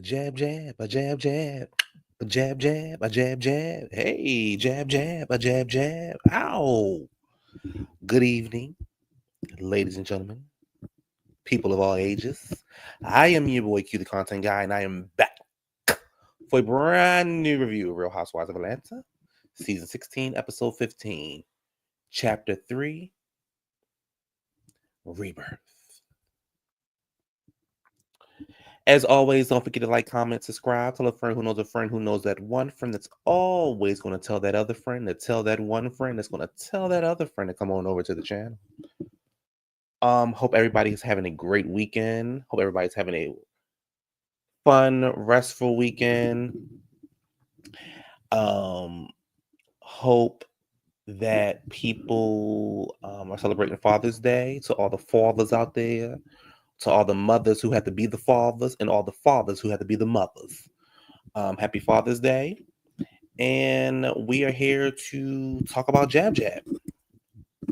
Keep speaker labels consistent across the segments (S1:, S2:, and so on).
S1: jab, jab, a jab, jab. A jab, jab, a jab, jab. Hey, jab, jab, a jab, jab. Ow. Good evening, ladies and gentlemen, people of all ages. I am your boy Q, the content guy, and I am back for a brand new review of Real Housewives of Atlanta, Season 16, Episode 15, Chapter 3, Rebirth. As always, don't forget to like, comment, subscribe. Tell a friend who knows that one friend that's always going to tell that other friend to tell that one friend that's going to tell that other friend to come on over to the channel. Hope everybody's having a great weekend. Hope everybody's having a fun, restful weekend. Hope that people are celebrating Father's Day. To all the fathers out there, to all the mothers who had to be the fathers, and all the fathers who had to be the mothers. Happy Father's Day. And we are here to talk about Jab Jab.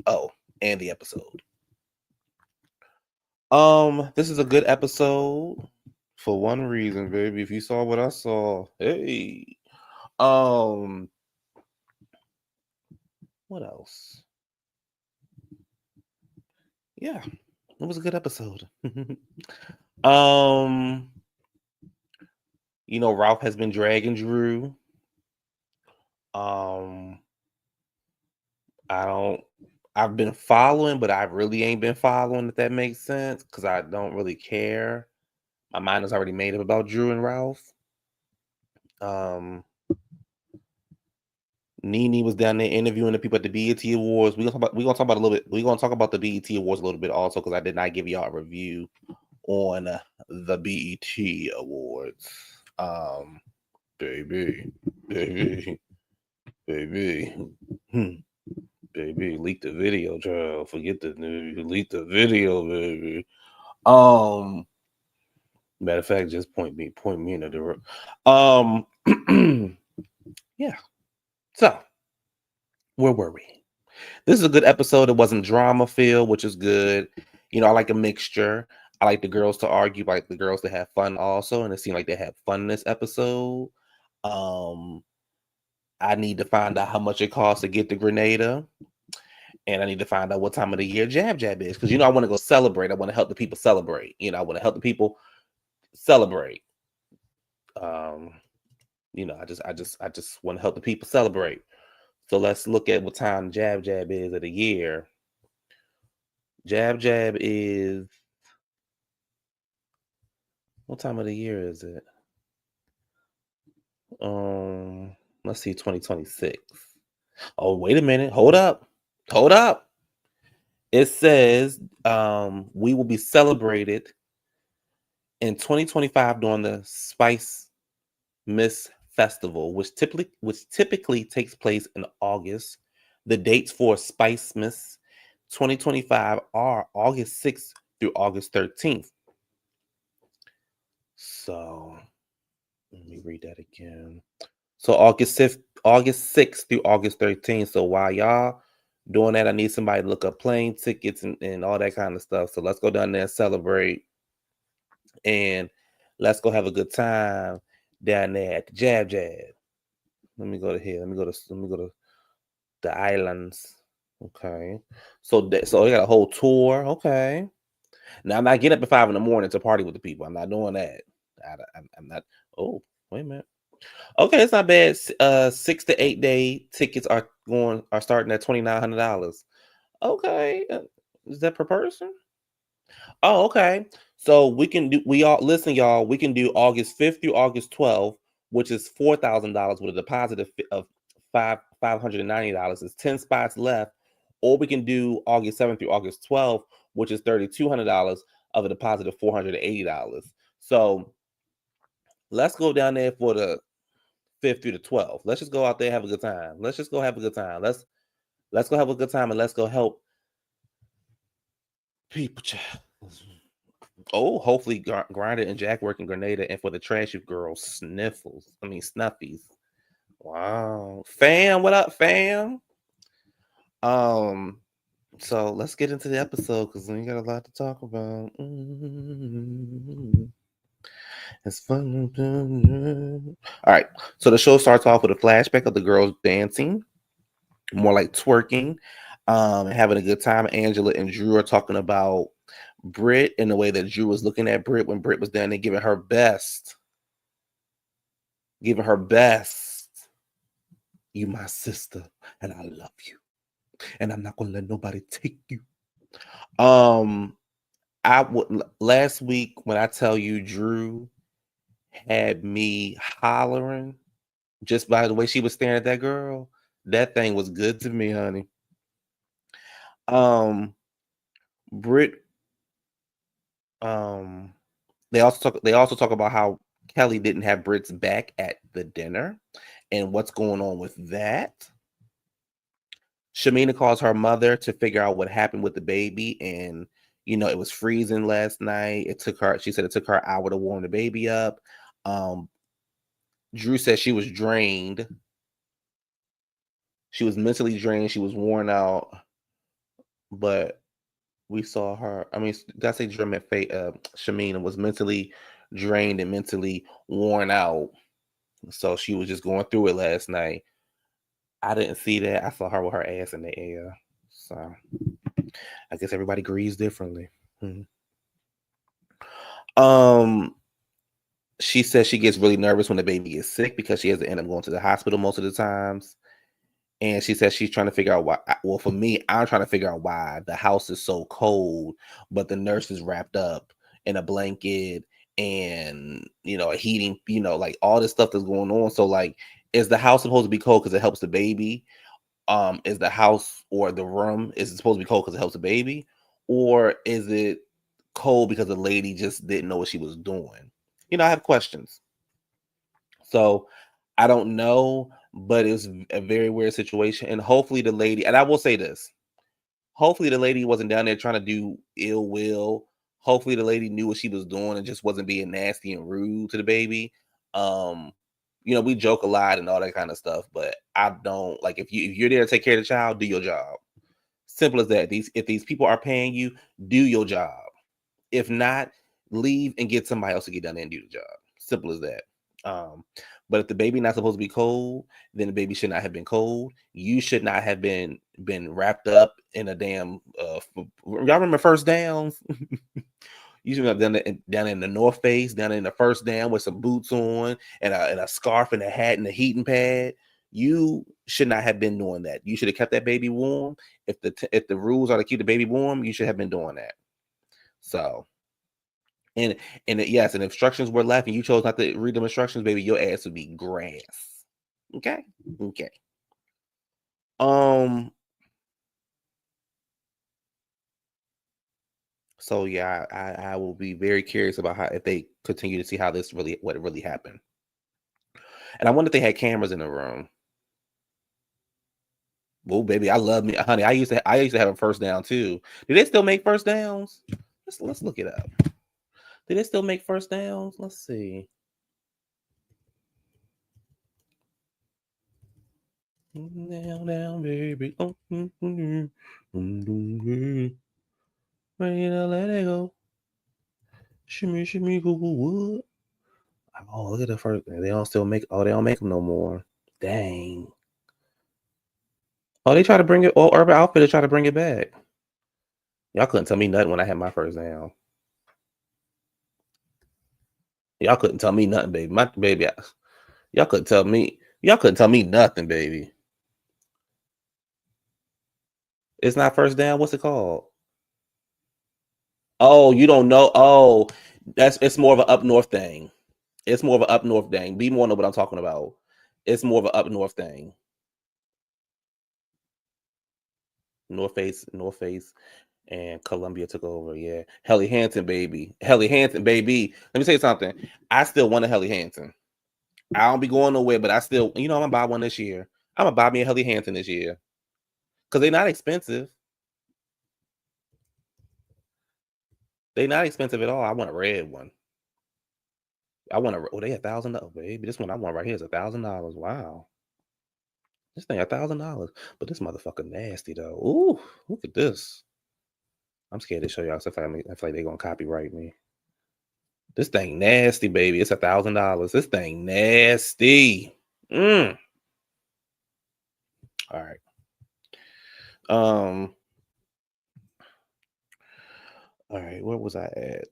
S1: Oh, and the episode. This is a good episode for one reason, baby. If you saw what I saw, hey. What else? Yeah, it was a good episode. Ralph has been dragging Drew. I've been following, but I really ain't been following, if that makes sense, because I don't really care. My mind is already made up about Drew and Ralph. Nene was down there interviewing the people at the BET Awards. We're gonna talk about a little bit. We're gonna talk about the BET Awards a little bit also, because I did not give y'all a review on the BET Awards. Baby, leak the video, child. Forget the news. Leak the video, baby. Matter of fact, just point me in the direction. Yeah. So, where were we? This is a good episode. It wasn't drama filled, which is good. I like a mixture. I like the girls to argue, I like the girls to have fun also, and it seemed like they had fun this episode. I need to find out how much it costs to get to Grenada, and I need to find out what time of the year Jab Jab is, because I want to go celebrate. I want to help the people celebrate. I want to help the people celebrate. I just want to help the people celebrate. So let's look at what time Jab Jab is of the year. Jab Jab is, what time of the year is it? Let's see, 2026. Oh, wait a minute. Hold up. It says we will be celebrated in 2025 during the Spice Miss Festival, which typically takes place in August. The dates for Spice Miss 2025 are August 6th through August 13th. So let me read that again. So August 6th through August 13th. So while y'all doing that, I need somebody to look up plane tickets and all that kind of stuff. So let's go down there and celebrate. And let's go have a good time down there at the Jab Jab. Let me go to here. Let me go to the islands. Okay. So I got a whole tour. Okay. Now I'm not getting up at 5 a.m. to party with the people. I'm not doing that. I'm not. Oh, wait a minute. Okay, it's not bad. 6 to 8 day tickets are starting at $2,900. Okay, is that per person? Oh, okay. So we can do. Listen, y'all. We can do August 5th through August 12th, which is $4,000 with a deposit of $590. There's 10 spots left, or we can do August 7th through August 12th, which is $3,200 of a deposit of $480. So let's go down there for the 5th through the 12th. Let's just go out there and have a good time. Let's just go have a good time. Let's go have a good time, and let's go help people. Oh, hopefully Grindr and Jack work in Grenada, and for the trashy girls, snuffies. Wow. Fam, what up, fam? So let's get into the episode, because we got a lot to talk about. It's fun. All right. So the show starts off with a flashback of the girls dancing, more like twerking, having a good time. Angela and Drew are talking about Britt and the way that Drew was looking at Britt when Britt was down there giving her best. Giving her best. You my sister, and I love you. And I'm not gonna let nobody take you. I would last week when I tell you Drew had me hollering just by the way she was staring at that girl. That thing was good to me, honey. Brit. Um, they also talk about how Kelli didn't have Brit's back at the dinner, and what's going on with that. Shamina calls her mother to figure out what happened with the baby, and it was freezing last night. She said it took her an hour to warm the baby up. Drew said she was drained. She was mentally drained. She was worn out, but we saw her. I mean, did I say Shamina was mentally drained and mentally worn out. So she was just going through it last night. I didn't see that. I saw her with her ass in the air. So I guess everybody grieves differently. She says she gets really nervous when the baby is sick because she has to end up going to the hospital most of the times. And she says she's trying to figure out why. Well, for me, I'm trying to figure out why the house is so cold, but the nurse is wrapped up in a blanket and a heating, like all this stuff that's going on. So, like, is the house supposed to be cold because it helps the baby? Is the house or the room is it supposed to be cold because it helps the baby, or is it cold because the lady just didn't know what she was doing? I have questions. So I don't know, but it was a very weird situation. And hopefully the lady, and I will say this, hopefully the lady wasn't down there trying to do ill will. Hopefully the lady knew what she was doing and just wasn't being nasty and rude to the baby. Um, we joke a lot and all that kind of stuff, but I don't like if you're there to take care of the child, do your job. Simple as that. If these people are paying you, do your job. If not, leave and get somebody else to get down there and do the job. Simple as that. But if the baby not supposed to be cold, then the baby should not have been cold. You should not have been wrapped up in a damn. Y'all remember First Downs? You should have done it down in the North Face, down in the First Down with some boots on and a scarf and a hat and a heating pad. You should not have been doing that. You should have kept that baby warm. If the rules are to keep the baby warm, you should have been doing that. So, and yes, and instructions were left, and you chose not to read them instructions, baby. Your ass would be grass. Okay. So yeah, I will be very curious about how if they continue to see how what really happened. And I wonder if they had cameras in the room. Well, baby, I love me, honey. I used to have a First Down too. Do they still make First Downs? Let's look it up. Do they still make First Downs? Let's see. Down, baby. Ready to let it go. Shimmy, go, what? Oh, look at the first. They don't still make. Oh, they don't make them no more. Dang. Oh, they try to bring it. Oh, Urban Outfitters try to bring it back. Y'all couldn't tell me nothing when I had my First Down. Y'all couldn't tell me nothing, baby. My baby. Y'all couldn't tell me. Y'all couldn't tell me nothing, baby. It's not First Down. What's it called? Oh, you don't know? Oh, it's more of an up north thing. It's more of an up north thing. Be more know what I'm talking about. It's more of an up north thing. North Face, and Columbia took over. Yeah, Helly Hansen, baby. Helly Hansen, baby. Let me tell you something. I still want a Helly Hansen. I don't be going nowhere, but I still, I'm gonna buy one this year. I'm gonna buy me a Helly Hansen this year because they're not expensive. They're not expensive at all. I want a red one. I want a. Oh, they $1,000, baby. This one I want right here is $1,000. Wow, this thing $1,000. But this motherfucker nasty though. Ooh, look at this. I'm scared to show y'all stuff. I feel like they're gonna copyright me. This thing nasty, baby. It's $1,000. This thing nasty. All right. All right. Where was I at?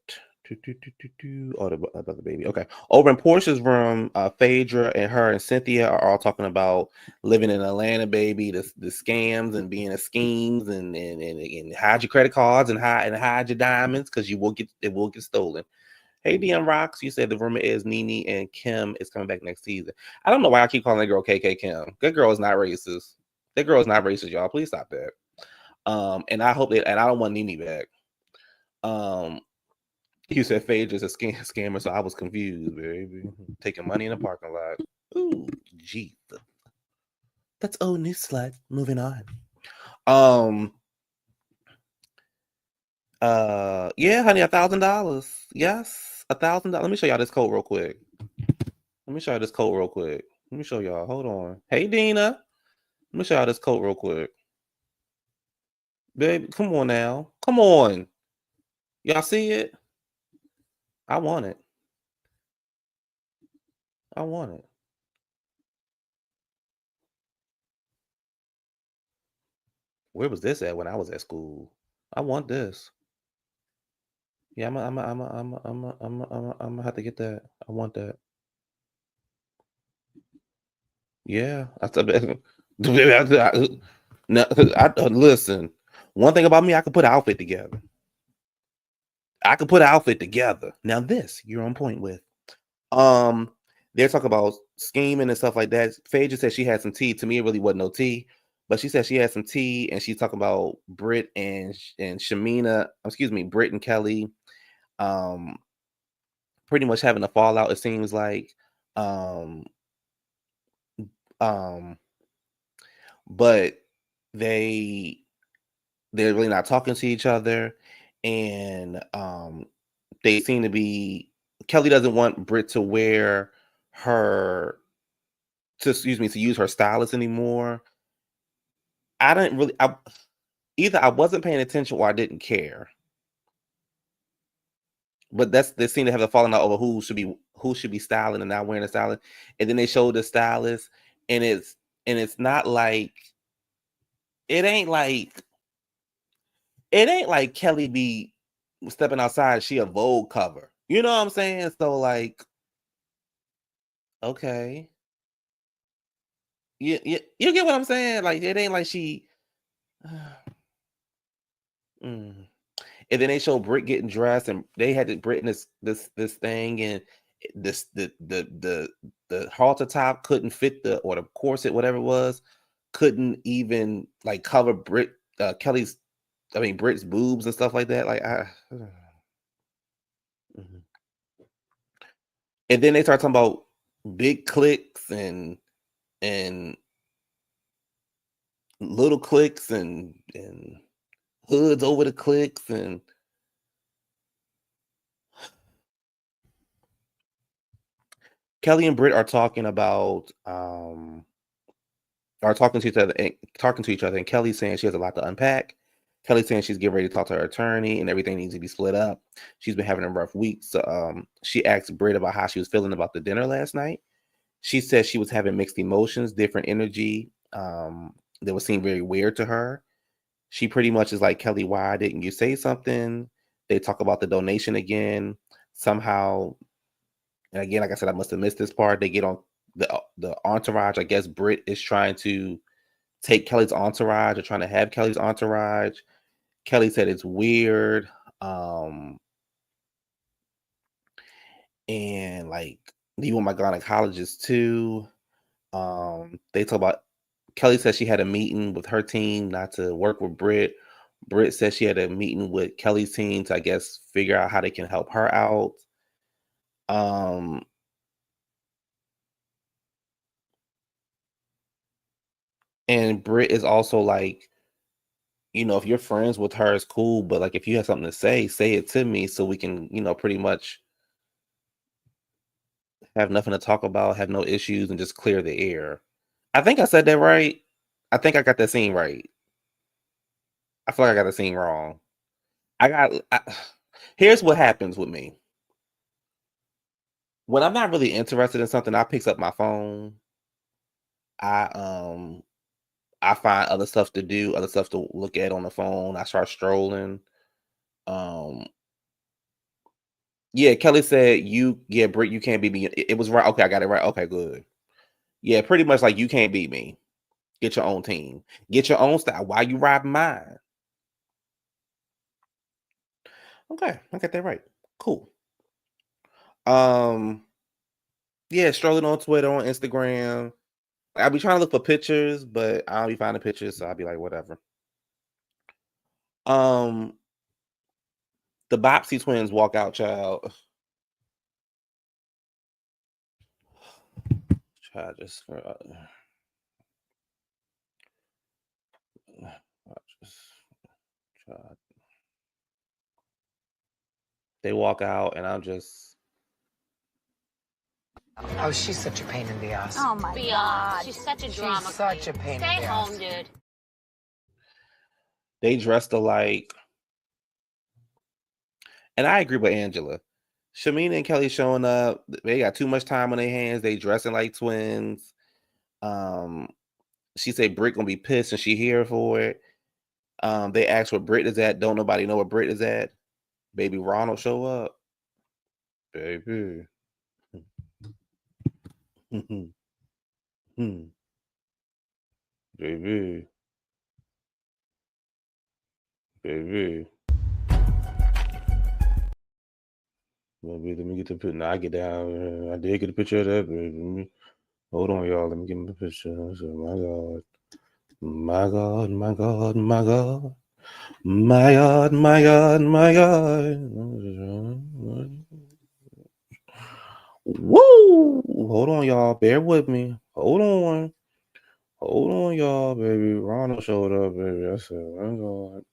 S1: Oh, about the baby. Okay. Over in Portia's room, Phaedra and her and Cynthia are all talking about living in Atlanta, baby. The scams and being a schemes and hide your credit cards and hide your diamonds because it will get stolen. Hey, DM Rocks, you said the rumor is Nene and Kim is coming back next season. I don't know why I keep calling that girl KK Kim. That girl is not racist. That girl is not racist, y'all. Please stop that. And I hope that, and I don't want Nene back. You said Phaedra's a scammer, so I was confused, baby. Taking money in the parking lot. Ooh, gee. That's old news slide. Moving on. Yeah, honey, $1,000. Yes, $1,000. Let me show y'all this code real quick. Let me show y'all. Hold on. Hey, Dina. Let me show y'all this code real quick. Baby, come on now. Come on. Y'all see it? I want it. Where was this at when I was at school? I want this. Yeah, I'm gonna have to get that. I want that. Yeah, no, listen. One thing about me, I can put an outfit together. Now this you're on point with. They're talking about scheming and stuff like that. Phaedra said she had some tea. To me, it really wasn't no tea, but she said she had some tea, and she's talking about Britt and Shamina. Excuse me, Britt and Kelly. Pretty much having a fallout. It seems like. But they're really not talking to each other, and they seem to be. Kelly doesn't want Britt to wear her to use her stylist anymore. I didn't really. Either I wasn't paying attention or I didn't care. But they seem to have a falling out over who should be styling and not wearing a stylist. And then they showed the stylist, and it's not like it ain't like Kelly be stepping outside. She a Vogue cover. You know what I'm saying? So like, okay, you get what I'm saying? Like it ain't like she. Mm. And then they show Britt getting dressed, and they had Britt in this thing, and this the halter top couldn't fit or the corset, whatever it was, couldn't even like cover Britt's boobs and stuff like that. Like Mhm. And then they start talking about big clicks and little clicks and hoods over the clicks, and Kelly and Britt are talking about are talking to each other, and Kelly's saying she has a lot to unpack. Kelly's saying she's getting ready to talk to her attorney and everything needs to be split up. She's been having a rough week. So she asked Britt about how she was feeling about the dinner last night. She said she was having mixed emotions, different energy. That would seem very weird to her. She pretty much is like, Kelly, why didn't you say something? They talk about the donation again. Somehow, and again, like I said, I must have missed this part. They get on the entourage. I guess Britt is trying to take Kelly's entourage or trying to have Kelly's entourage. Kelly said it's weird. And like, do you want my gynecologist too? They talk about Kelly said she had a meeting with her team not to work with Britt. Britt said she had a meeting with Kelly's team to, I guess, figure out how they can help her out. And Britt is also like, if you're friends with her, it's cool, but like if you have something to say it to me so we can, pretty much have nothing to talk about, have no issues, and just clear the air. I think I said that right. I think I got that scene right. I feel like I got the scene wrong. Here's what happens with me. when I'm not really interested in something, I picks up my phone. I I find other stuff to do, other stuff to look at on the phone. I start strolling. Um, yeah, Kelly said yeah, Britt, you can't beat me. It was right. Okay, I got it right. Okay, good. Yeah, pretty much like you can't beat me. Get your own team. Get your own style. Why you robbing mine? Okay, I got that right. Cool. Um, yeah, strolling on Twitter, on Instagram. I'll be trying to look for pictures, but I don't be finding pictures, so I'll be like, whatever. Um, the Bopsy twins walk out, child. Child just, just child. They walk out, and I'm just.
S2: Oh, she's such a pain in the ass.
S3: Oh my God.
S4: She's such a drama
S2: She's such a pain in the ass.
S4: Stay home, dude.
S1: They dressed alike. And I agree with Angela. Shamina and Kelly showing up. They got too much time on their hands. They dressing like twins. She said Britt gonna be pissed and she here for it. They asked where Britt is at. Don't nobody know where Britt is at. Baby Ronald show up. Baby. Baby. Baby. Baby, let me get the picture. Now I get down. I did get a picture of that, baby. Hold on, y'all. Let me get my picture. My God. My God, my God, my God. My God, my God, my God. Woo! Hold on, y'all. Bear with me. Hold on. Hold on, y'all, baby. Ronald showed up, baby. I said, my God.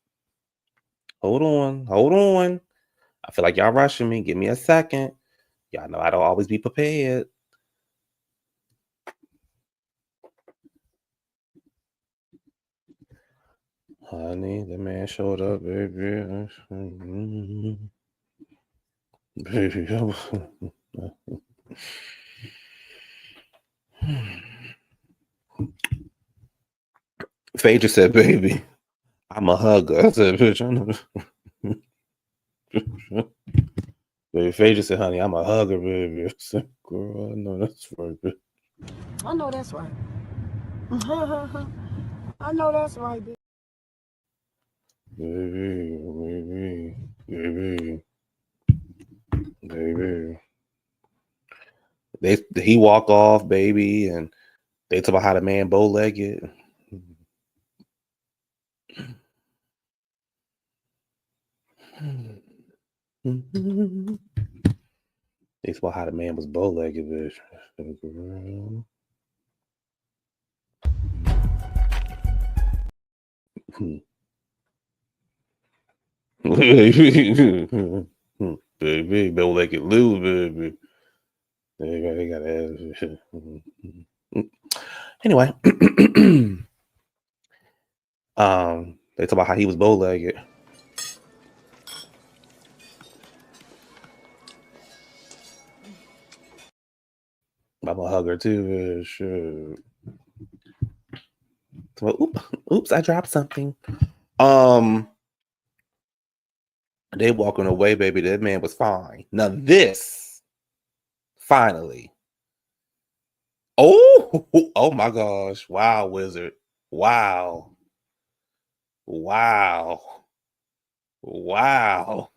S1: Hold on. Hold on. I feel like y'all rushing me. Give me a second. Y'all know I don't always be prepared. Honey, the man showed up, baby. Baby. Phaedra said, baby, I'm a hugger. I said, bitch, I know. Baby, Phaedra said, honey, I'm a hugger, baby. I said, girl, I know that's right, bitch.
S3: I know that's right. I know that's right, bitch.
S1: Baby. He walk off, baby, and they talk about how the man bow-legged. They talk about how the man was bow-legged, bitch. Baby, bow-legged Lou, baby. They got ass. Anyway, they talk about how he was bow-legged. I'm a hugger too. Sure. Oops, I dropped something. They walking away, baby. That man was fine. Now this, finally. Oh my gosh. Wow, Wizard. Wow. Wow. Wow.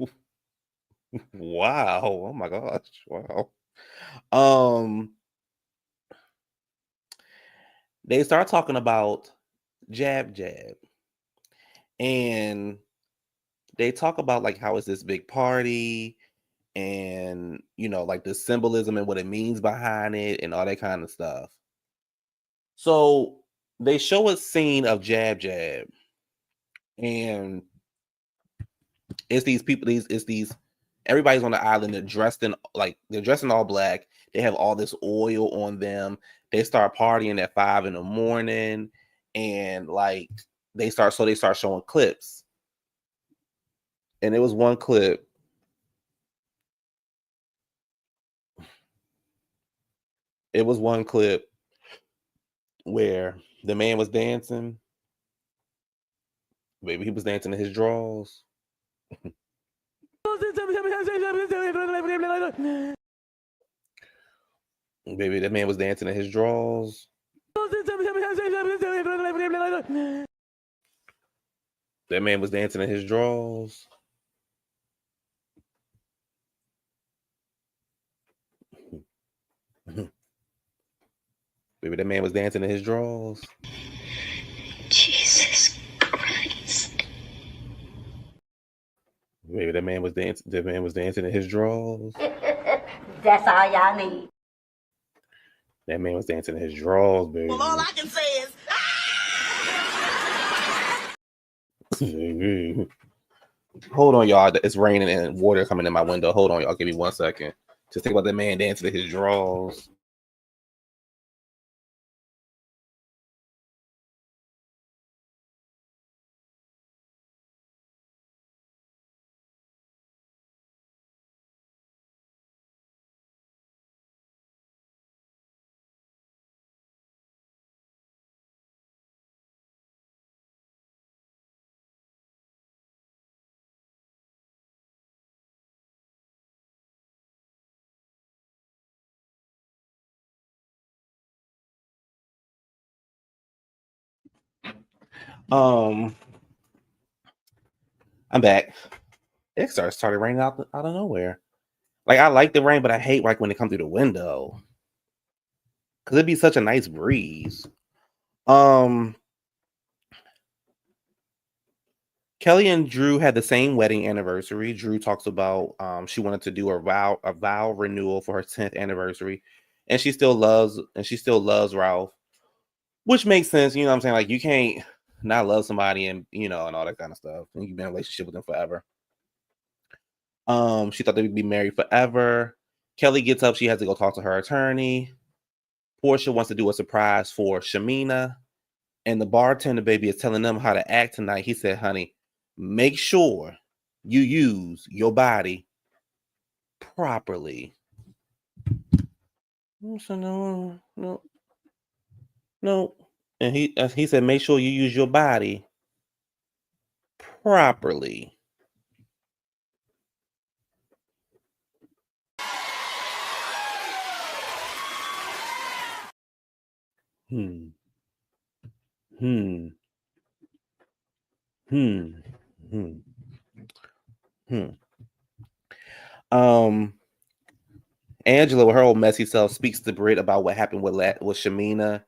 S1: Wow. Oh my gosh. Wow. They start talking about jab. And they talk about like how it's this big party and like the symbolism and what it means behind it and all that kind of stuff. So they show a scene of jab, and it's these people, everybody's on the island. They're dressed in all black. They have all this oil on them. They start partying at 5 a.m, and like they start showing clips. And it was one clip. It was one clip where the man was dancing. Baby, he was dancing in his drawers. Baby, that man was dancing in his drawers. That man was dancing in his drawers. Baby, that man was dancing in his drawers.
S4: Jesus Christ.
S1: Baby, that man was dancing. That man was dancing in his drawers.
S3: That's all y'all need.
S1: That man was dancing in his drawers, baby.
S3: Well, all I can say is.
S1: Hold on, y'all. It's raining and water coming in my window. Hold on, y'all. Give me 1 second. Just think about that man dancing in his drawers. I'm back. It started raining out of nowhere. Like, I like the rain, but I hate like when it comes through the window. Cause it'd be such a nice breeze. Kelli and Drew had the same wedding anniversary. Drew talks about she wanted to do a vow renewal for her 10th anniversary, and she still loves Ralph, which makes sense. You know what I'm saying? Like, you can't not love somebody and and all that kind of stuff. And you've been in a relationship with them forever. She thought they would be married forever. Kelli gets up. She has to go talk to her attorney. Portia wants to do a surprise for Shamina. And the bartender, baby, is telling them how to act tonight. He said, honey, make sure you use your body properly. So no. And he said, make sure you use your body properly. Angela, with her old messy self, speaks to Britt about what happened with Shamina.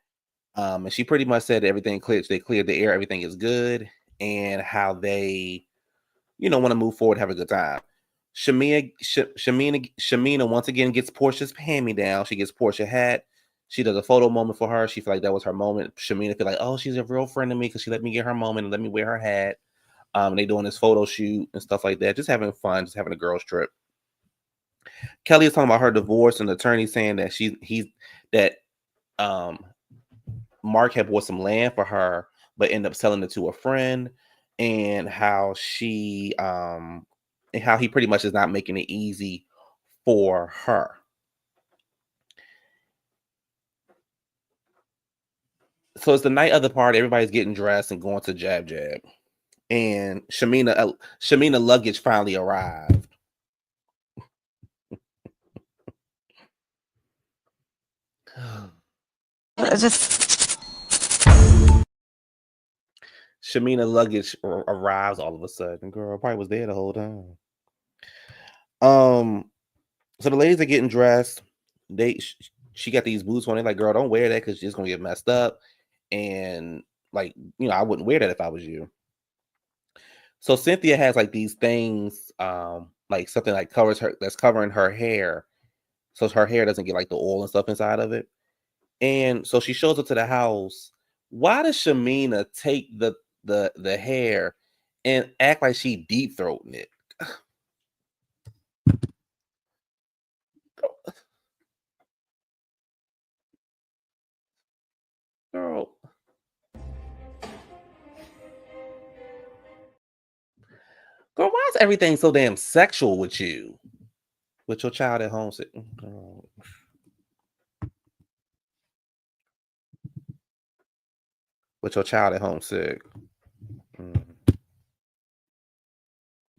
S1: And she pretty much said everything cleared. They cleared the air. Everything is good, and how they, want to move forward, have a good time. Shamina once again gets Portia's hand-me-down. She gets Portia hat. She does a photo moment for her. She feel like that was her moment. Shamina feel like, oh, she's a real friend to me because she let me get her moment and let me wear her hat. They doing this photo shoot and stuff like that. Just having fun, just having a girls trip. Kelli is talking about her divorce and the attorney saying that Mark had bought some land for her, but ended up selling it to a friend, and how he pretty much is not making it easy for her. So it's the night of the party. Everybody's getting dressed and going to Jab Jab, and Shamina luggage finally arrived. Shamina luggage arrives all of a sudden. Girl, probably was there the whole time. So the ladies are getting dressed. She got these boots on. They're like, girl, don't wear that because it's gonna get messed up. And like, I wouldn't wear that if I was you. So Cynthia has like these things, like something like that's covering her hair, so her hair doesn't get like the oil and stuff inside of it. And so she shows up to the house. Why does Shamina take the hair and act like she deep throating it? Girl. Girl, why is everything so damn sexual with you? With your child at home sitting. Girl. with your child at home sick.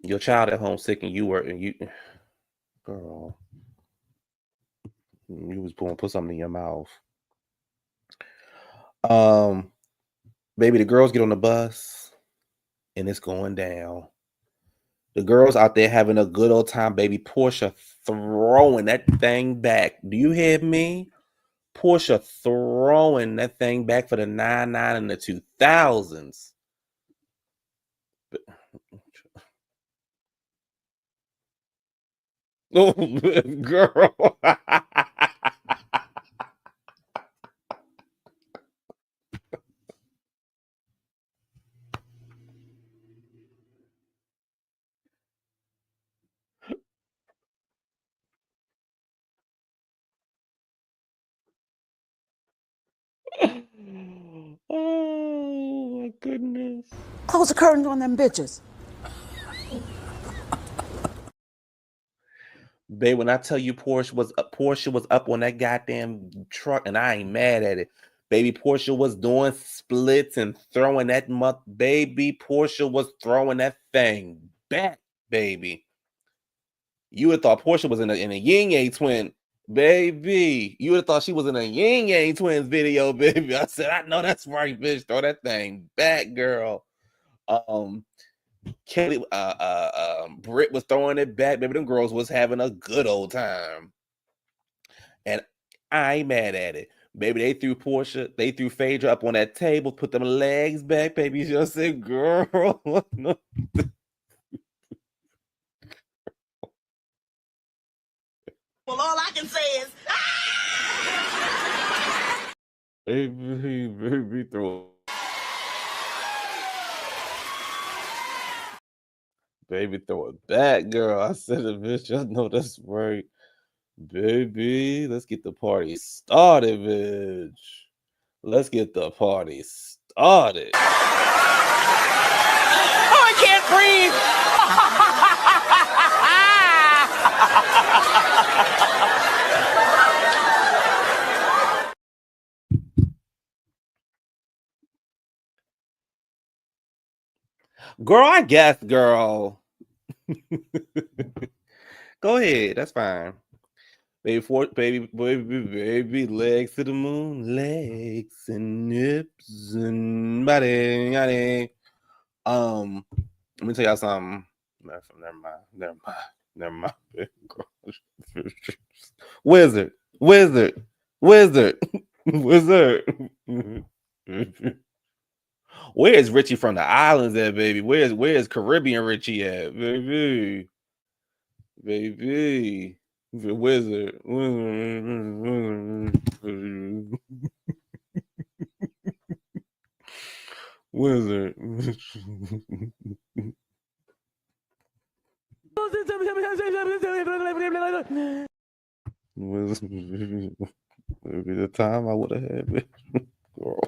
S1: Your child at home sick, and you girl, you was going to put something in your mouth. Baby, the girls get on the bus, and it's going down. The girls out there having a good old time, baby. Portia throwing that thing back. Do you hear me? Portia throwing that thing back for the 99 and the 2000s. Oh, girl. Oh my goodness.
S5: Close the curtains on them bitches.
S1: Babe, when I tell you Portia was up on that goddamn truck, and I ain't mad at it. Baby, Portia was doing splits and throwing that baby. Portia was throwing that thing back, baby. You would have thought Portia was in a Yin Yang twin, baby. You would have thought she was in a Yin Yang twins video, baby. I said, I know that's right, bitch. Throw that thing back, girl. Kelli, Britt was throwing it back. Baby, them girls was having a good old time. And I ain't mad at it. Baby, they threw Phaedra up on that table, put them legs back, baby. You just said, girl.
S3: Well, all I can say is,
S1: baby, throw it. Baby, throw it back, girl. I said it, bitch. I know that's right. Baby, let's get the party started, bitch. Let's get the party started.
S2: Oh, I can't breathe.
S1: Girl, I guess, girl. Go ahead. That's fine. Baby, legs to the moon, legs and hips and body. Let me tell y'all something. Never mind. Wizard. Where's Richie from the islands at, baby? Where's Caribbean Richie at, baby? Baby. The wizard. Wizard. Maybe the time I would have had, bitch. Girl.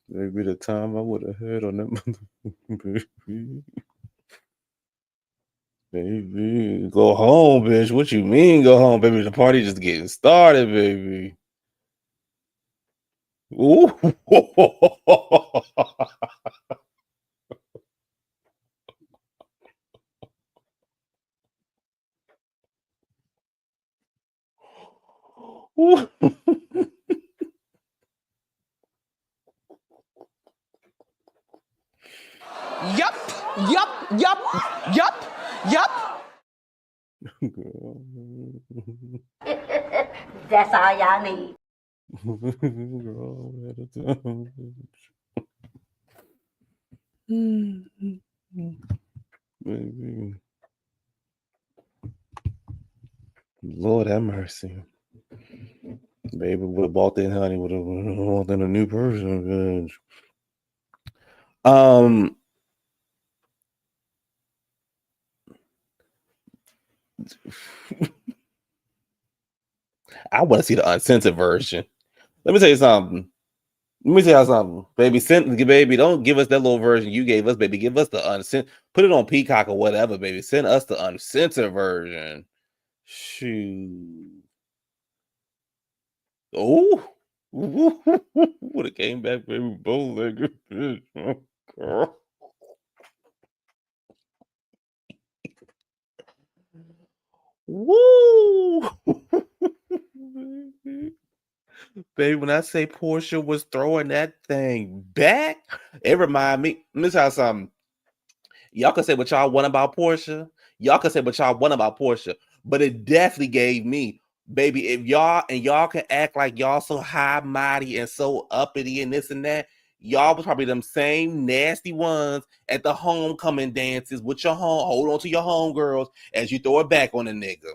S1: Maybe the time I would have had on that baby. Baby, go home, bitch. What you mean go home, baby? The party just getting started, baby. Ooh. Ooh.
S2: Yup.
S3: that's all y'all need.
S1: Baby. Lord have mercy. Baby would have bought that honey, would have bought in a new person. I want to see the uncensored version. Let me tell you something. Baby, don't give us that little version you gave us, baby. Give us the uncensored. Put it on Peacock or whatever, baby. Send us the uncensored version. Shoot. Oh, Would have came back, baby, bow-legged bitch. Girl. Woo! Baby, when I say Portia was throwing that thing back, it remind me. Let me tell you something. Y'all can say what y'all want about Portia. Y'all can say what y'all want about Portia, but it definitely gave me, baby, if y'all can act like y'all so high mighty and so uppity and this and that. Y'all was probably them same nasty ones at the homecoming dances with your hold on to your homegirls as you throw it back on a nigga.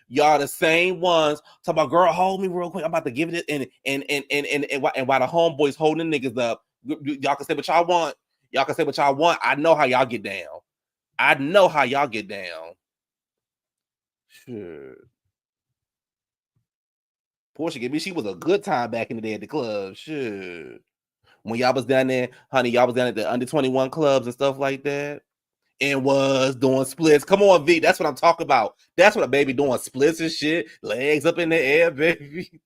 S1: Y'all the same ones talk about, girl, hold me real quick. I'm about to give it, and while the homeboys holding the niggas up, y'all can say what y'all want. Y'all can say what y'all want. I know how y'all get down. I know how y'all get down. Shit. Portia, give me, she was a good time back in the day at the club. Shit. When y'all was down there, honey, y'all was down at the under 21 clubs and stuff like that. And was doing splits. Come on, V. That's what I'm talking about. That's what a baby doing splits and shit. Legs up in the air, baby.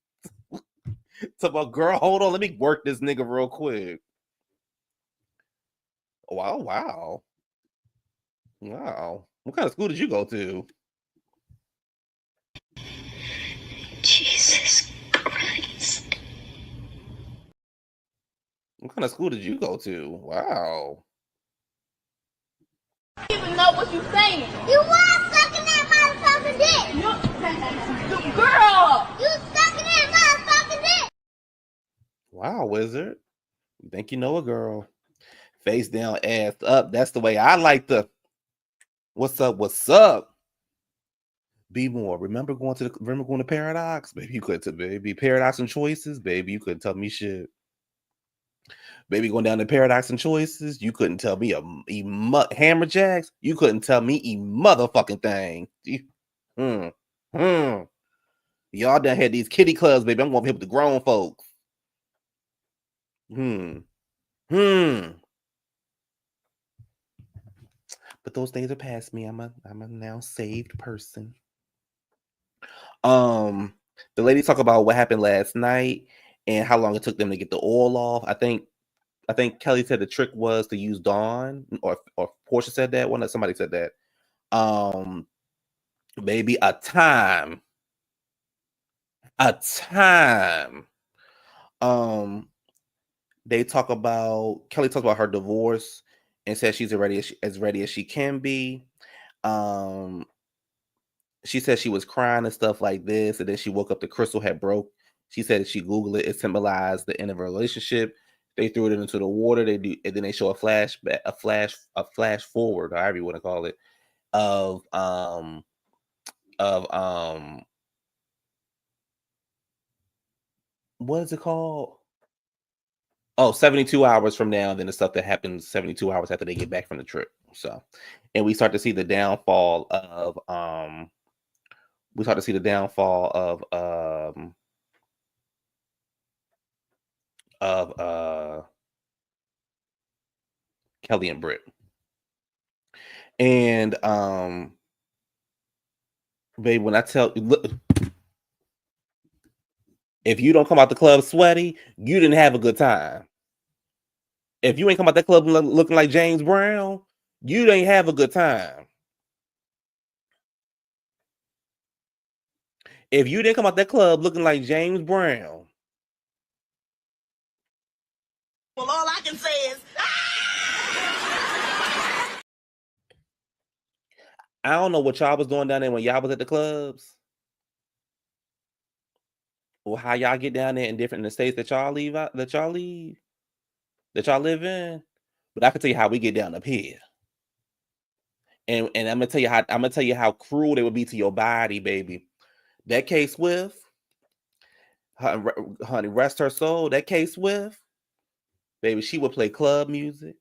S1: Talk about, girl, hold on. Let me work this nigga real quick. Wow, wow. Wow. What kind of school did you go to?
S4: Jesus Christ.
S1: What kind of school did you go to? Wow.
S2: Even know what you saying.
S3: You was sucking that motherfucking dick.
S2: Girl.
S3: You sucking that motherfucking dick.
S1: Wow, wizard. You think you know a girl. Face down, ass up. That's the way I like to. What's up? What's up? Be more. Remember going to Paradox? Baby, you couldn't, baby. Paradox and Choices, baby, you couldn't tell me shit. Baby, going down to Paradox and Choices, you couldn't tell me Hammer Jacks. You couldn't tell me a motherfucking thing. Y'all done had these kitty clubs, baby. I'm going to hit with the grown folks. But those days are past me. I'm a now saved person. The lady talk about what happened last night and how long it took them to get the oil off. I think Kelli said the trick was to use Dawn, or Portia said that one. Somebody said that. Maybe a time. They talk about, Kelli talks about her divorce and says she's as ready as she can be. She said she was crying and stuff like this, and then she woke up, the crystal had broke. She said if she Googled it, it symbolized the end of a relationship. They threw it into the water. They do, and then they show a flash forward, however you want to call it, of what is it called? Oh, 72 hours from now, then the stuff that happens 72 hours after they get back from the trip. So, and we start to see the downfall of Kelli and Britt. And babe, when I tell you, look, if you don't come out the club sweaty, you didn't have a good time. If you ain't come out that club looking like James Brown, you didn't have a good time. If you didn't come out that club looking like James Brown,
S3: Well, all I can say is,
S1: I don't know what y'all was doing down there when y'all was at the clubs, or how y'all get down there in the states that y'all live in. But I can tell you how we get down up here. And I'm gonna tell you how cruel they would be to your body, baby. That K Swift, honey, rest her soul. That K Swift, baby, she would play club music.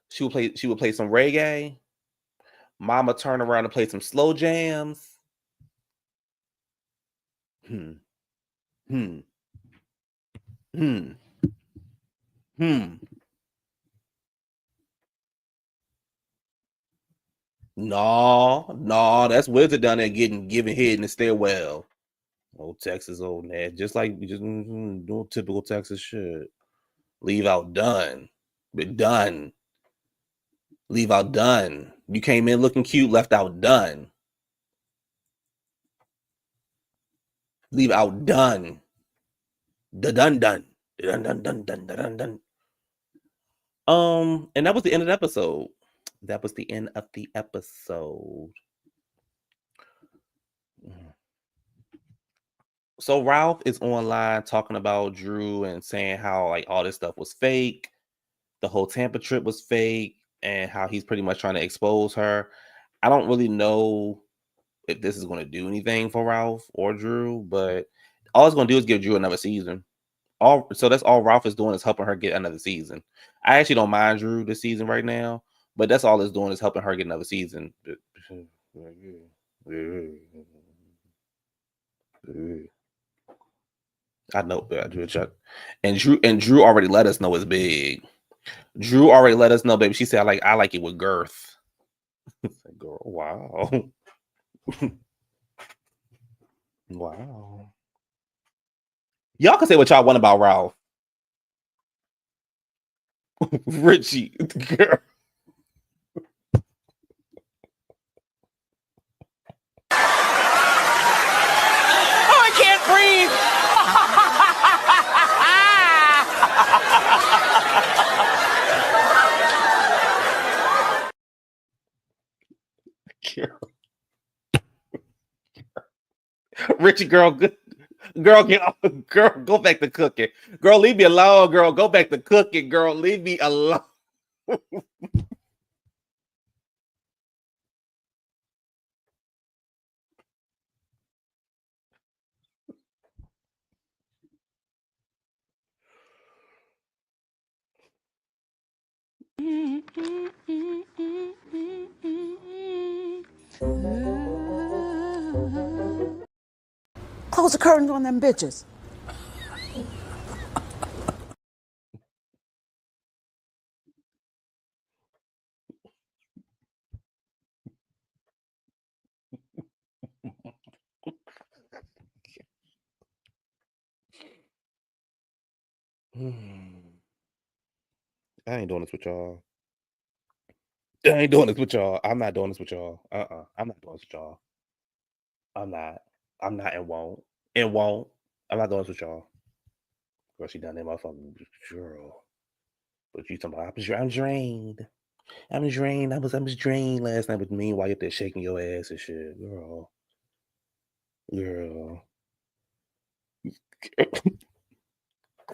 S1: She would play some reggae. Mama turn around and play some slow jams. No, that's Wizard down there giving head in the stairwell. Old Texas, old Ned. Just like just doing typical Texas shit. Leave out done. But done. Leave out done. You came in looking cute, left out done. Leave out done. Done done. Dun dun dun dun dun dun. And that was the end of the episode. That was the end of the episode. So Ralph is online talking about Drew and saying how like all this stuff was fake. The whole Tampa trip was fake, and how he's pretty much trying to expose her. I don't really know if this is going to do anything for Ralph or Drew, but all it's going to do is give Drew another season. So that's all Ralph is doing is helping her get another season. I actually don't mind Drew this season right now, but that's all it's doing is helping her get another season. I know, Drew, and Drew already let us know it's big. Drew already let us know, baby. She said, I like it with girth. Girl, wow. Wow. Y'all can say what y'all want about Ralph. Richie, girl.
S6: Oh, I can't breathe.
S1: Richie, girl, good. Girl, girl, go back to cooking. Girl, leave me alone. Girl, go back to cooking. Girl, leave me alone.
S5: Close the curtains on them bitches.
S1: I ain't doing this with y'all. I ain't doing this with y'all. I'm not doing this with y'all. I'm not doing this with y'all. I'm not and won't. And won't. I'm not doing this with y'all. Girl, she done that motherfucking girl. But you talking about I'm drained. I'm drained. I was drained last night with me while you're there shaking your ass and shit. Girl.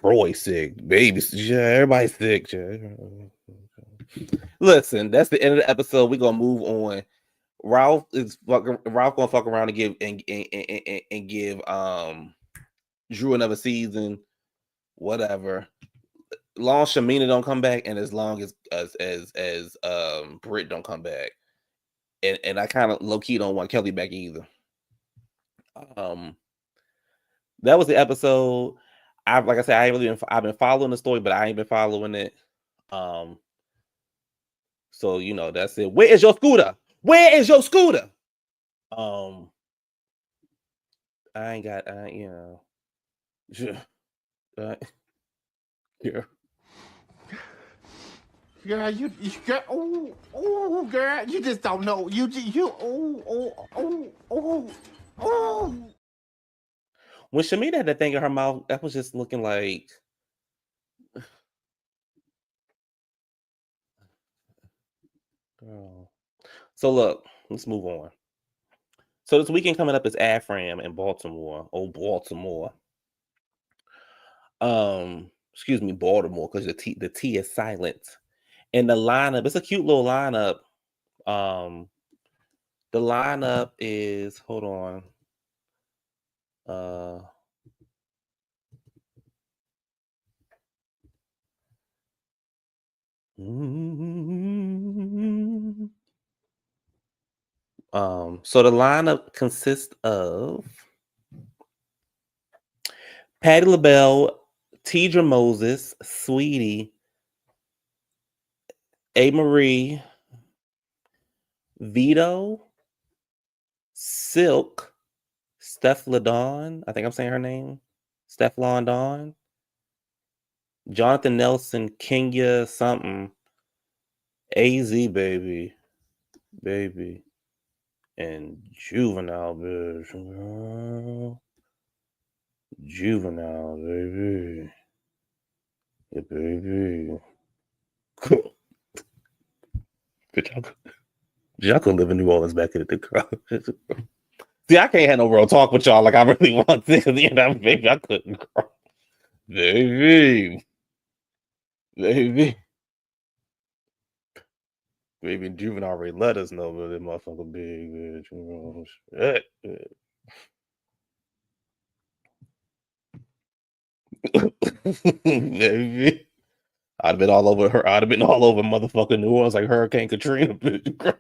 S1: Roy's sick. Baby's everybody's sick. Listen, that's the end of the episode. We're gonna move on. Ralph gonna fuck around and give Drew another season, whatever. Long as Shamina don't come back, and as long as Britt don't come back, and I kind of low key don't want Kelli back either. That was the episode. Like I said, I've been following the story, but I ain't been following it. So that's it. Where is your scooter? Where is your scooter? I ain't got yeah.
S6: Girl, you girl, girl, you just don't know.
S1: When Shamina had that thing in her mouth, that was just looking like. Girl. So look, let's move on. So this weekend coming up is AFRAM in Baltimore. Oh, Baltimore. Excuse me, Baltimore, because the T is silent. And the lineup, it's a cute little lineup. The lineup is, hold on. So the lineup consists of Patti LaBelle, Tidra Moses, Sweetie, A. Marie, Vito, Silk, Steph-Ladon. I think I'm saying her name. Steph-Ladon. Jonathan Nelson, Kenya something. AZ baby. And Juvenile, bitch. Girl. Juvenile, baby. Yeah, baby. Bitch, y'all could live in New Orleans back in the day. See, I can't have no real talk with y'all like I really want to. You know, baby, I couldn't. Baby. Baby, Juvenile already let us know, but that motherfucker big, bitch. You know, shit. Baby. I'd have been all over her. I'd have been all over motherfucking New Orleans like Hurricane Katrina, bitch. Girl.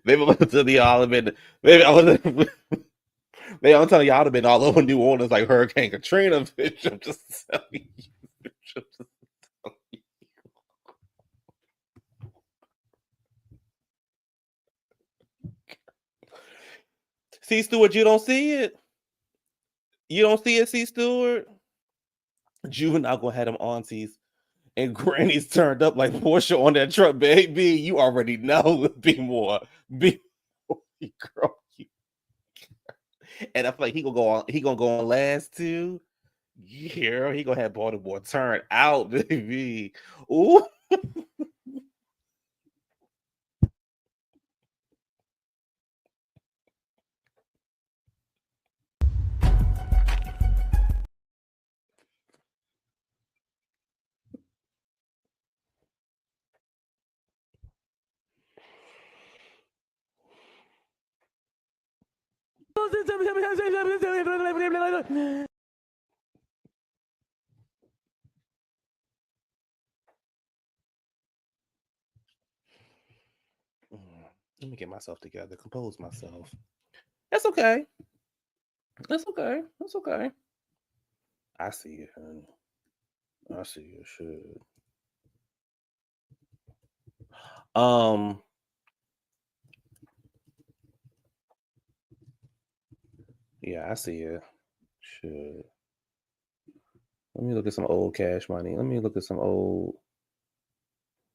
S1: Maybe I'm telling y'all have been. Maybe I'm telling y'all have been all over New Orleans like Hurricane Katrina, bitch. I'm just telling you. C. Stewart, you don't see it. You don't see it, C. Stewart. Juvenile gonna have them aunties and grannies turned up like Portia on that truck, baby. You already know. Be more, girl. And I feel like he gonna go on. He gonna go on last two. Yeah, he gonna have Baltimore turn out, baby. Ooh. Let me get myself together, compose myself. That's okay. That's okay. That's okay. I see it, honey. I see it. Shit. Yeah, I see it. Shit. Let me look at some old Cash Money. Let me look at some old.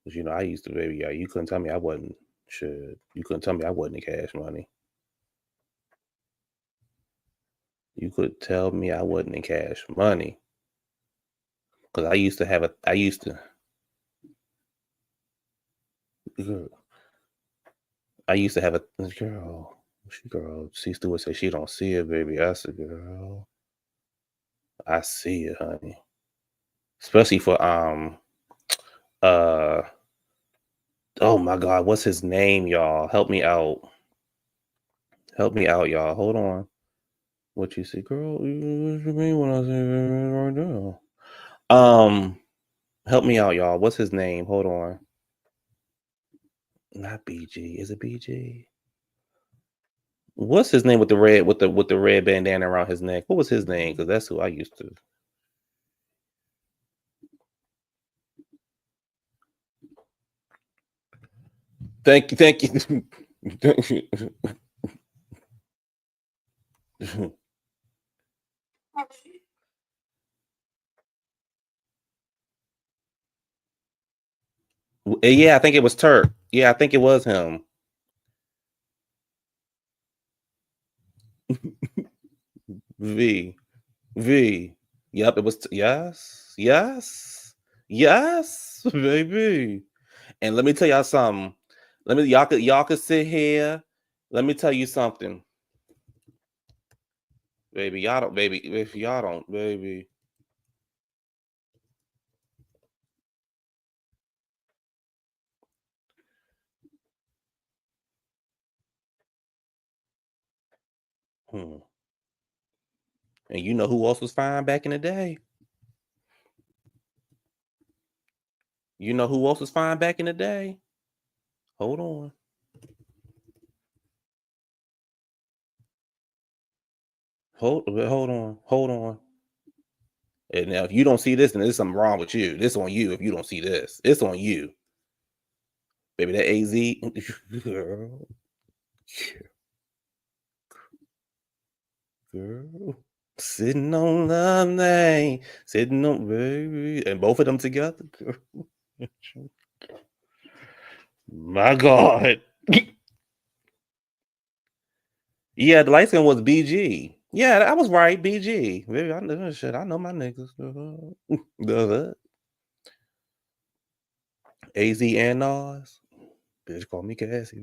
S1: Cause you know I used to, baby. Yeah, you couldn't tell me I wasn't. Shit, you couldn't tell me I wasn't in Cash Money. You could tell me I wasn't in Cash Money. Cause I used to have a. I used to. I used to have a girl. C. Stewart say she don't see it, baby. I said, girl, I see it, honey. Especially for oh my God, what's his name, y'all? Help me out. Help me out, y'all. Hold on. What you see, girl? What you mean when I say right now? Help me out, y'all. What's his name? Hold on. Not BG. Is it BG? What's his name with the red bandana around his neck? What was his name? Because that's who I used to. Thank you. Yeah, I think it was Turk. Yeah, I think it was him. V. Yep, it was. Yes, baby. And let me tell y'all something. Y'all could sit here. Let me tell you something, baby. Y'all don't, baby. If y'all don't, baby. And you know who else was fine back in the day? You know who else was fine back in the day? Hold on. Hold on. And now if you don't see this, then there's something wrong with you. This on you if you don't see this. It's on you. Baby, that AZ. Girl. Sitting on love name. Sitting on baby. And both of them together. Girl. My God. Yeah, the light skin was BG. Yeah, I was right. BG. Baby, I know shit. I know my niggas. AZ and Nas. Bitch, call me Cassie.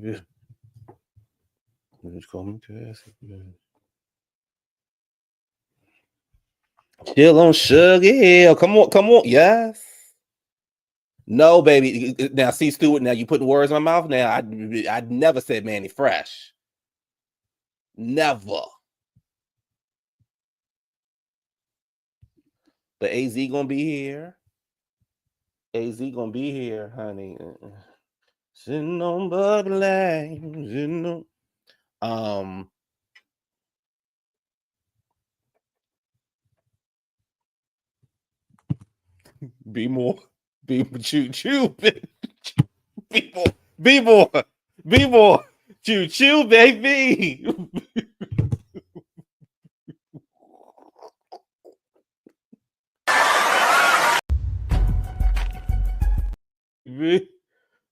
S1: Bitch, call me Cassie. Chill on Sugar Hill. Come on. Yes. No, baby. Now, see, Stuart, now you putting words in my mouth. Now, I never said Manny Fresh. Never. But AZ gonna be here. AZ gonna be here, honey. Sitting on bubbly. Sitting on, be more, choo, bitch. Be more, choo, baby.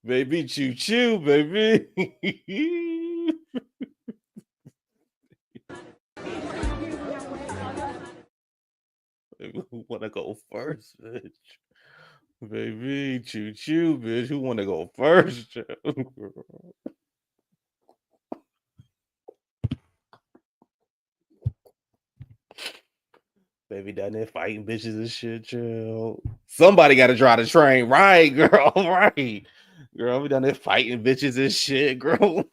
S1: Baby, choo, baby. Who wanna go first, bitch? Baby, choo, bitch. Who wanna go first? Baby down there fighting bitches and shit, chill. Somebody gotta drive the train, right, girl? Right. Girl, we down there fighting bitches and shit, girl.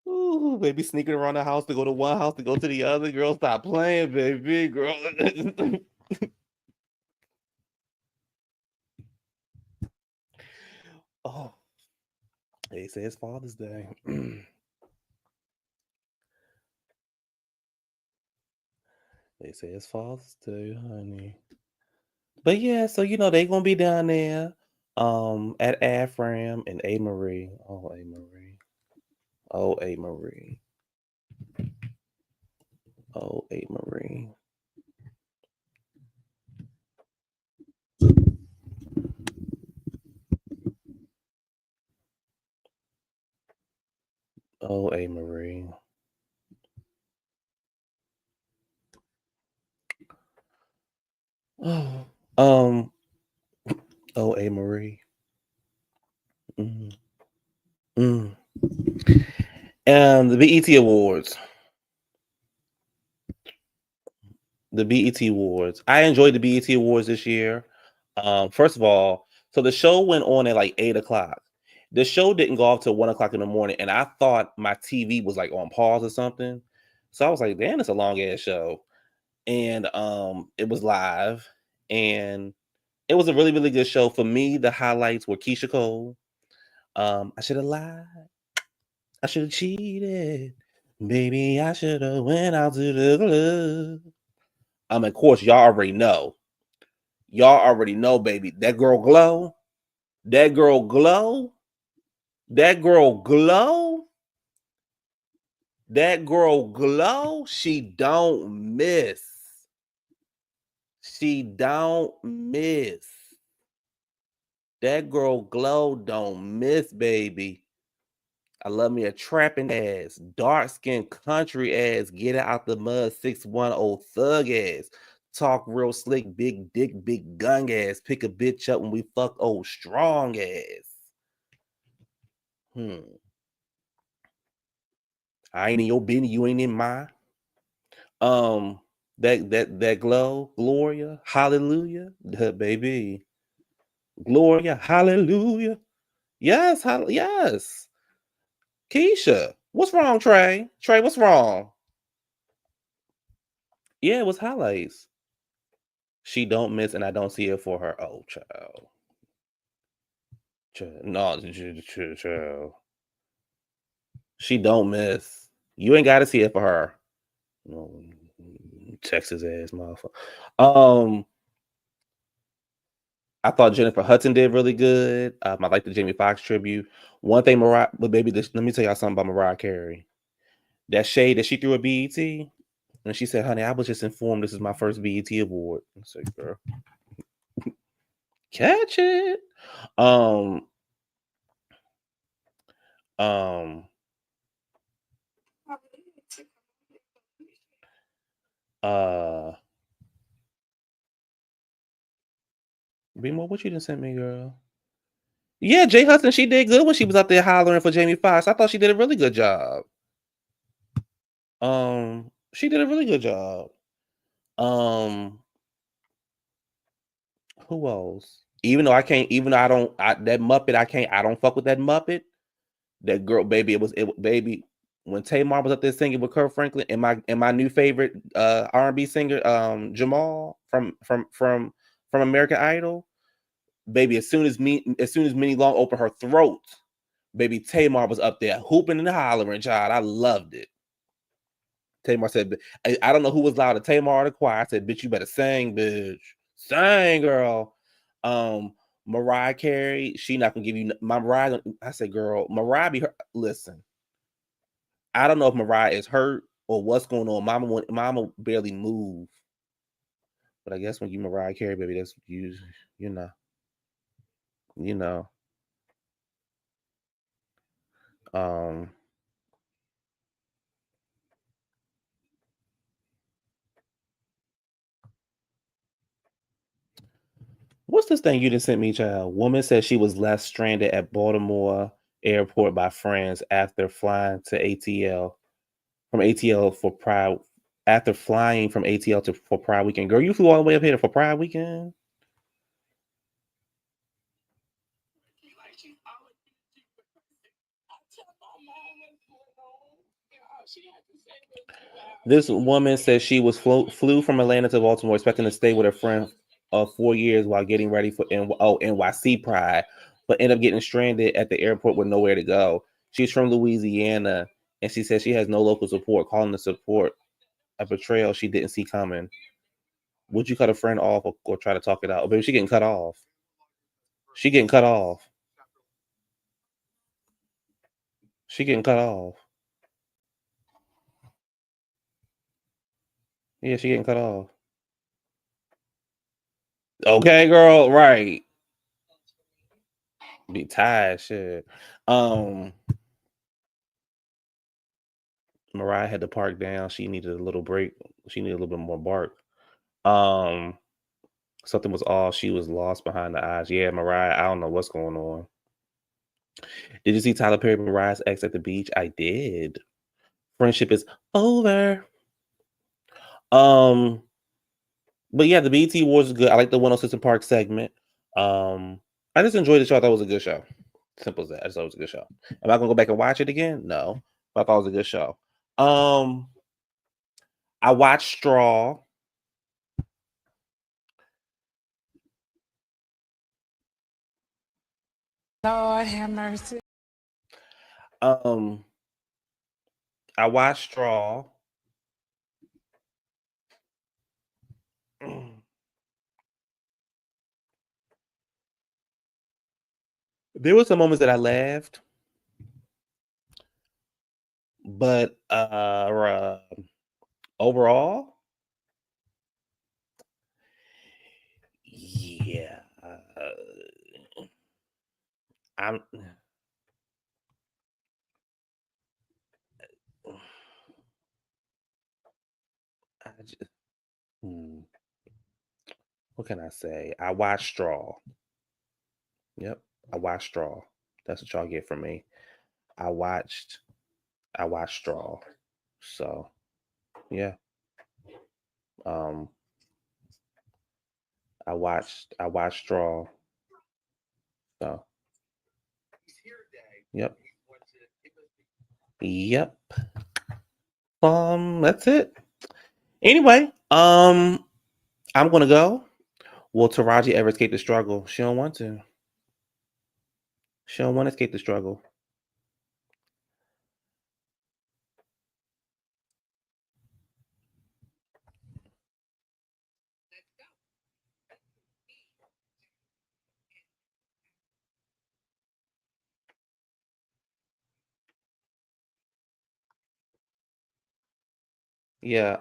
S1: Ooh, baby sneaking around the house to go to one house to go to the other. Girl, stop playing, baby. Girl. Oh. They say it's Father's Day. They say it's Father's Day, honey. But yeah, so they gonna be down there at Afram and A. Marie. Oh, A. Marie. Oh, A. Marie. Oh, A. Marie. Oh, A. Marie. Oh, oh, A. Marie. And the BET Awards. The BET Awards. I enjoyed the BET Awards this year. First of all, so the show went on at like 8:00. The show didn't go off till 1:00 in the morning, and I thought my TV was like on pause or something. So I was like, "Damn, it's a long ass show." And it was live, and it was a really, really good show. For me, the highlights were Keisha Cole. I should have lied. I should have cheated. Baby, I should have went out to the club. Of course, y'all already know. Y'all already know, baby. That girl glow. That girl glow. That girl glow. That girl glow. She don't miss. She don't miss. That girl glow don't miss, baby. I love me a trapping ass, dark skinned country ass, get it out the mud, 610 thug ass, talk real slick, big dick, big gun ass, pick a bitch up when we fuck old strong ass. I ain't in your business, you ain't in mine. That glow, Gloria, hallelujah, baby, Gloria, hallelujah, yes, yes. Keisha, what's wrong, Trey? Trey, what's wrong? Yeah, it was highlights. She don't miss, and I don't see it for her. Oh, child. No, she don't miss. You ain't got to see it for her. No, Texas ass motherfucker. I thought Jennifer Hudson did really good. I like the Jamie Foxx tribute. One thing, Mariah, but baby, let me tell y'all something about Mariah Carey. That shade that she threw at BET, and she said, "Honey, I was just informed this is my first BET award." I said, "Girl, catch it." Um. Be more. What you done sent me, girl? Yeah, Jay Hudson, she did good when she was out there hollering for Jamie Foxx. I thought she did a really good job. She did a really good job. Who else? Even though I can't, even though that Muppet, I don't fuck with that Muppet. That girl, baby, baby. When Tamar was up there singing with Kurt Franklin and my new favorite R&B singer, Jamal from American Idol, baby. As soon as Minnie Long opened her throat, baby, Tamar was up there hooping and hollering, child. I loved it. Tamar said, I don't know who was louder, Tamar or the choir. I said, bitch, you better sing, bitch. Sing, girl. Mariah Carey, she not gonna give you my Mariah. I said, girl, Mariah be hurt. Listen, I don't know if Mariah is hurt or what's going on. Mama barely move. But I guess when you Mariah Carey, baby, that's you know. What's this thing you just sent me, child? Woman says she was left stranded at Baltimore airport by friends after flying to ATL from ATL for Pride. After flying from ATL for Pride weekend. Girl, you flew all the way up here for Pride weekend? This woman says she was flew from Atlanta to Baltimore expecting to stay with her friend of 4 years while getting ready for NYC Pride, but ended up getting stranded at the airport with nowhere to go. She's from Louisiana, and she says she has no local support, calling the support a betrayal she didn't see coming. Would you cut a friend off or try to talk it out? Oh, baby, she getting cut off. She getting cut off. She getting cut off. Yeah, she getting cut off. Okay, girl, right. Be tired, shit. Mariah had to park down. She needed a little break. She needed a little bit more bark. Something was off. She was lost behind the eyes. Yeah, Mariah, I don't know what's going on. Did you see Tyler Perry and Mariah's ex at the beach? I did. Friendship is over. But yeah, the BET Awards is good. I like the 106 and Park segment. I just enjoyed the show. I thought it was a good show. Simple as that. I just thought it was a good show. Am I gonna go back and watch it again? No. But I thought it was a good show. I watched Straw.
S7: Lord have mercy.
S1: I watched Straw. There were some moments that I laughed, but overall, yeah, I'm. What can I say? I watched Straw. Yep, I watched Straw. That's what y'all get from me. I watched Straw. So, yeah. I watched Straw. So, yep. Yep. That's it. Anyway, I'm gonna go. Will Taraji ever escape the struggle? She don't want to. She don't want to escape the struggle. Yeah,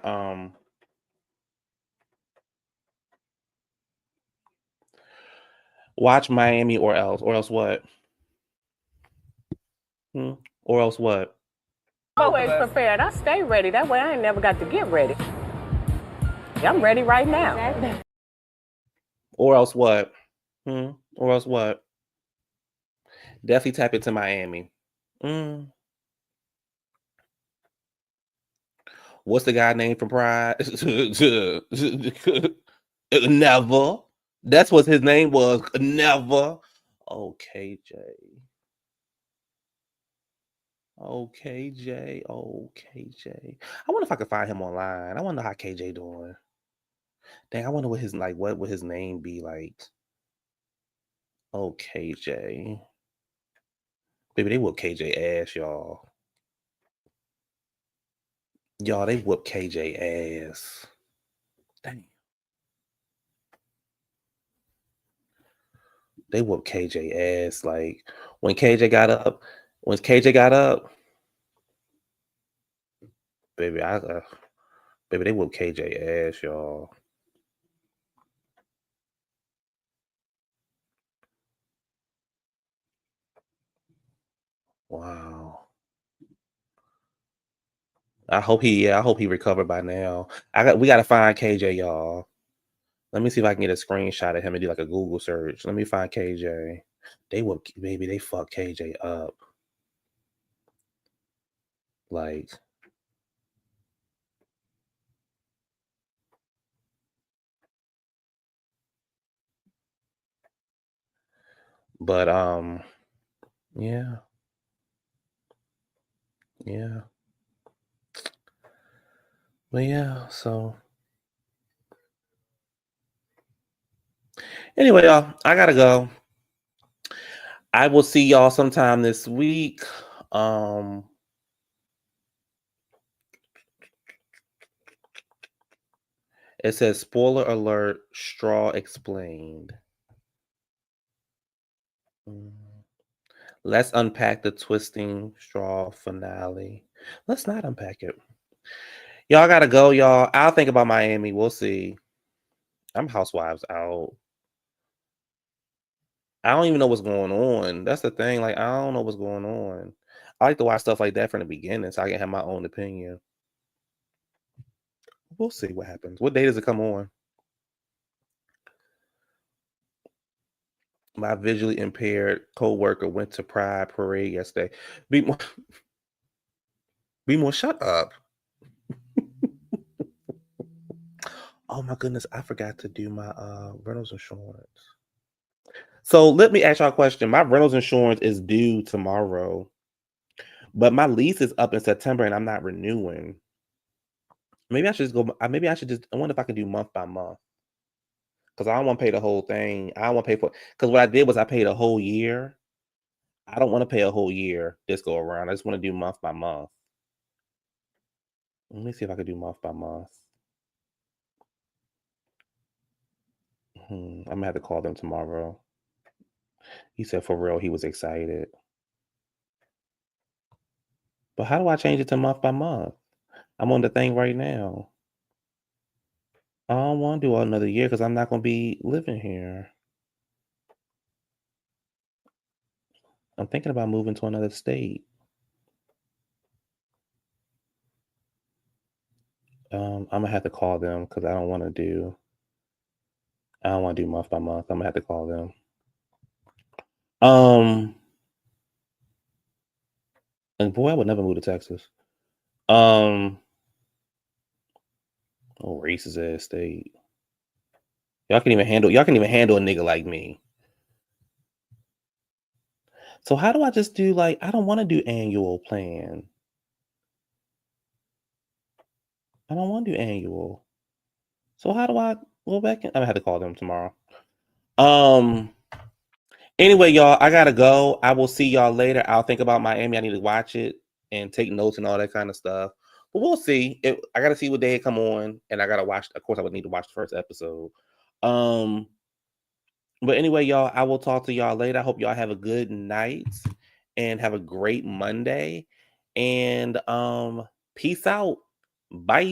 S1: watch Miami or else what? Or else what?
S8: Always prepared. I stay ready. That way I ain't never got to get ready. I'm ready right now.
S1: Or else what? Or else what? Definitely tap into Miami. What's the guy name from Pride? Never. That's what his name was. Never. Oh, KJ. Oh, KJ. Oh, KJ. I wonder if I could find him online. I wonder how KJ doing. Dang, I wonder what his what would his name be like. Oh, KJ. Baby, they whoop KJ ass, y'all. Y'all, they whoop KJ ass. Dang. They whoop KJ ass. Like when KJ got up, baby, baby, they whoop KJ ass, y'all. Wow. I hope he recovered by now. We gotta find KJ, y'all. Let me see if I can get a screenshot of him and do like a Google search. Let me find KJ. They fuck KJ up. Like, but yeah. Yeah. But yeah, so anyway, y'all, I gotta go. I will see y'all sometime this week. It says spoiler alert, straw explained. Let's unpack the twisting straw finale. Let's not unpack it. Y'all gotta go, y'all. I'll think about Miami. We'll see. I'm Housewives out. I don't even know what's going on. That's the thing. Like, I don't know what's going on. I like to watch stuff like that from the beginning so I can have my own opinion. We'll see what happens. What day does it come on? My visually impaired co-worker went to Pride Parade yesterday. Be more, shut up. Oh my goodness, I forgot to do my rentals insurance. So let me ask y'all a question. My rentals insurance is due tomorrow, but my lease is up in September and I'm not renewing. Maybe I should just go. Maybe I should just. I wonder if I can do month by month because I don't want to pay the whole thing. I don't want to pay for. Because what I did was I paid a whole year. I don't want to pay a whole year this go around. I just want to do month by month. Let me see if I can do month by month. I'm gonna have to call them tomorrow. He said for real, he was excited. But how do I change it to month by month? I'm on the thing right now. I don't want to do another year because I'm not gonna be living here. I'm thinking about moving to another state. I'm gonna have to call them because I don't want to do month by month. I'm gonna have to call them. And boy, I would never move to Texas. Oh, racist ass state. Y'all can even handle a nigga like me. So how do I just do I don't want to do annual plan. I don't want to do annual. So how do I go back? I'm gonna have to call them tomorrow. Anyway, y'all, I gotta go. I will see y'all later. I'll think about Miami. I need to watch it and take notes and all that kind of stuff. But we'll see. I gotta see what day it come on, and I gotta watch. Of course, I would need to watch the first episode. But anyway, y'all, I will talk to y'all later. I hope y'all have a good night and have a great Monday. And peace out. Bye.